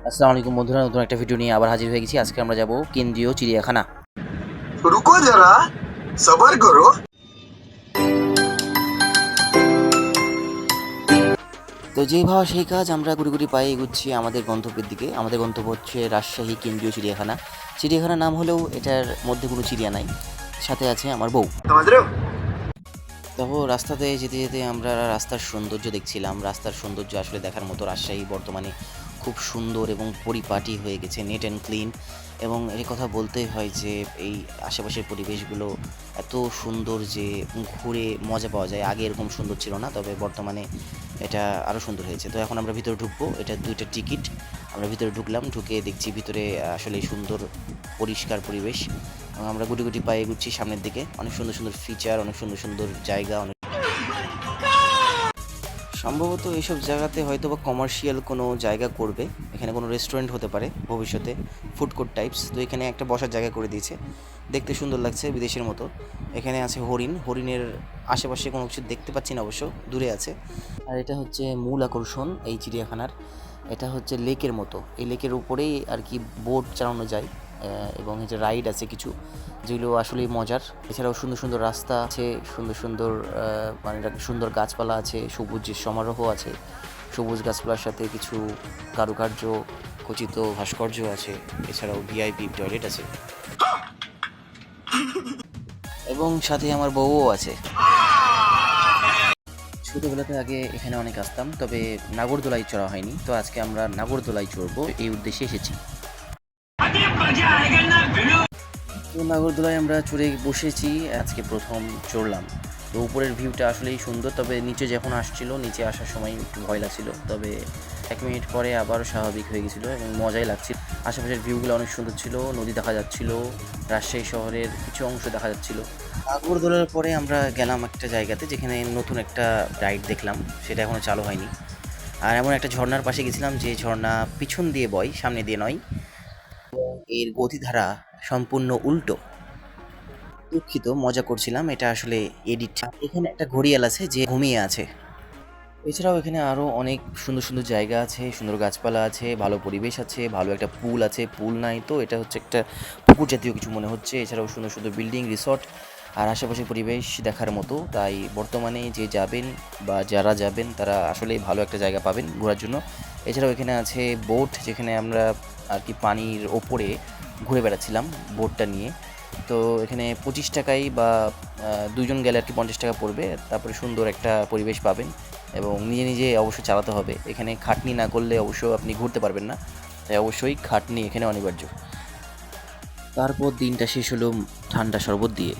আসসালামু আলাইকুম বন্ধুরা, নতুন একটা ভিডিও নিয়ে আবার হাজির হয়ে গেছি। আজকে আমরা যাব কেন্দ্রীয় চিড়িয়াখানা। रुको जरा सबर करो। তো যেই ভাবা সেই কাজ, আমরা গুটি গুটি পায়ে এগুচ্ছি আমাদের গন্তব্যের দিকে। আমাদের গন্তব্য হচ্ছে রাজশাহী কেন্দ্রীয় চিড়িয়াখানা। চিড়িয়াখানার নাম হলেও এটার মধ্যে কোনো চিড়িয়া নাই, সাথে আছে আমার বউ। समझ रहे हो? তবে রাস্তাতে যেতে যেতে আমরা রাস্তার সৌন্দর্য দেখছিলাম। রাস্তার সৌন্দর্য আসলে দেখার মতো। রাজশাহী বর্তমানে খুব সুন্দর এবং পরিপাটি হয়ে গেছে, নেট অ্যান্ড ক্লিন। এবং এই কথা বলতেই হয় যে এই আশেপাশের পরিবেশগুলো এত সুন্দর যে ঘুরে মজা পাওয়া যায়। আগে এরকম সুন্দর ছিল না, তবে বর্তমানে এটা আরও সুন্দর হয়েছে। তো এখন আমরা ভিতরে ঢুকবো, এটা 2টা টিকিট। আমরা ভিতরে ঢুকলাম, ঢুকে দেখছি ভিতরে আসলে সুন্দর পরিষ্কার পরিবেশ। এবং আমরা গুটি গুটি পায়ে এগুচ্ছি সামনের দিকে। অনেক সুন্দর সুন্দর ফিচার, অনেক সুন্দর সুন্দর জায়গা। সম্ভবত এইসব জায়গাতে হয়তো বা কমার্শিয়াল কোনো জায়গা করবে। এখানে কোনো রেস্টুরেন্ট হতে পারে ভবিষ্যতে, ফুড কোর্ট টাইপস। তো এখানে একটা বসার জায়গা করে দিয়েছে, দেখতে সুন্দর লাগছে, বিদেশের মতো। এখানে আছে হরিণ। হরিণের আশেপাশে কোনো কিছু দেখতে পাচ্ছি না, অবশ্য দূরে আছে। আর এটা হচ্ছে মূল আকর্ষণ এই চিড়িয়াখানার। এটা হচ্ছে লেকের মতো। এই লেকের উপরেই আর কি বোট চালানো যায়, এবং এই যে রাইড আছে কিছু, যেগুলো আসলেই মজার। এছাড়াও সুন্দর সুন্দর রাস্তা আছে, সুন্দর সুন্দর মানে সুন্দর গাছপালা আছে, সবুজের সমারোহ আছে। সবুজ গাছপালার সাথে কিছু কারুকার্য খচিত ভাস্কর্য আছে। এছাড়াও ভিআইপি টয়লেট আছে, এবং সাথে আমার বউও আছে। ছোটোবেলাতে আগে এখানে অনেক আসতাম, তবে নাগরদোলায় চড়া হয়নি। তো আজকে আমরা নাগরদোলায় চড়বো, এই উদ্দেশ্যে এসেছি। তো নাগরদোলায় আমরা চড়ে বসেছি, আজকে প্রথম চড়লাম। তো উপরের ভিউটা আসলেই সুন্দর, তবে নিচে যখন আসছিল, নিচে আসার সময় একটু ভয় লাগছিল, তবে 1 মিনিট পরে আবারও স্বাভাবিক হয়ে গেছিলো এবং মজাই লাগছিল। আশেপাশের ভিউগুলো অনেক সুন্দর ছিল, নদী দেখা যাচ্ছিল, রাজশাহী শহরের কিছু অংশ দেখা যাচ্ছিল। নাগরদোলার পরে আমরা গেলাম একটা জায়গাতে, যেখানে নতুন একটা রাইড দেখলাম, সেটা এখনও চালু হয়নি। আর এমন একটা ঝর্ণার পাশে গেছিলাম, যে ঝর্ণা পিছন দিয়ে বয়, সামনে দিয়ে নয়। এর গতিধারা সম্পূর্ণ উল্টো। দুঃখিত, মজা করছিলাম, এটা আসলে এডিট। এখানে একটা ঘড়িয়াল আছে যে ঘুমিয়ে আছে। এছাড়াও এখানে আরও অনেক সুন্দর সুন্দর জায়গা আছে, সুন্দর গাছপালা আছে, ভালো পরিবেশ আছে, ভালো একটা পুল আছে। পুল নাই তো, এটা হচ্ছে একটা পুকুর জাতীয় কিছু মনে হচ্ছে। এছাড়াও সুন্দর সুন্দর বিল্ডিং, রিসর্ট, আর আশেপাশের পরিবেশ দেখার মতো। তাই বর্তমানে যে যাবেন বা যারা যাবেন তারা আসলেই ভালো একটা জায়গা পাবেন ঘোরার জন্য। এছাড়াও এখানে আছে বোট, যেখানে আমরা আর কি পানির ওপরে ঘুরে বেড়াচ্ছিলাম বোটটা নিয়ে। তো এখানে 25 টাকায় বা 2 জন গেলে আর কি 50 টাকা পড়বে। তারপরে সুন্দর একটা পরিবেশ পাবেন, এবং নিজে নিজে অবশ্যই চালাতে হবে। এখানে খাটনি না করলে অবশ্য আপনি ঘুরতে পারবেন না, তাই অবশ্যই খাটনি এখানে অনিবার্য। তারপর দিনটা শেষ হলো ঠান্ডা শরবত দিয়ে।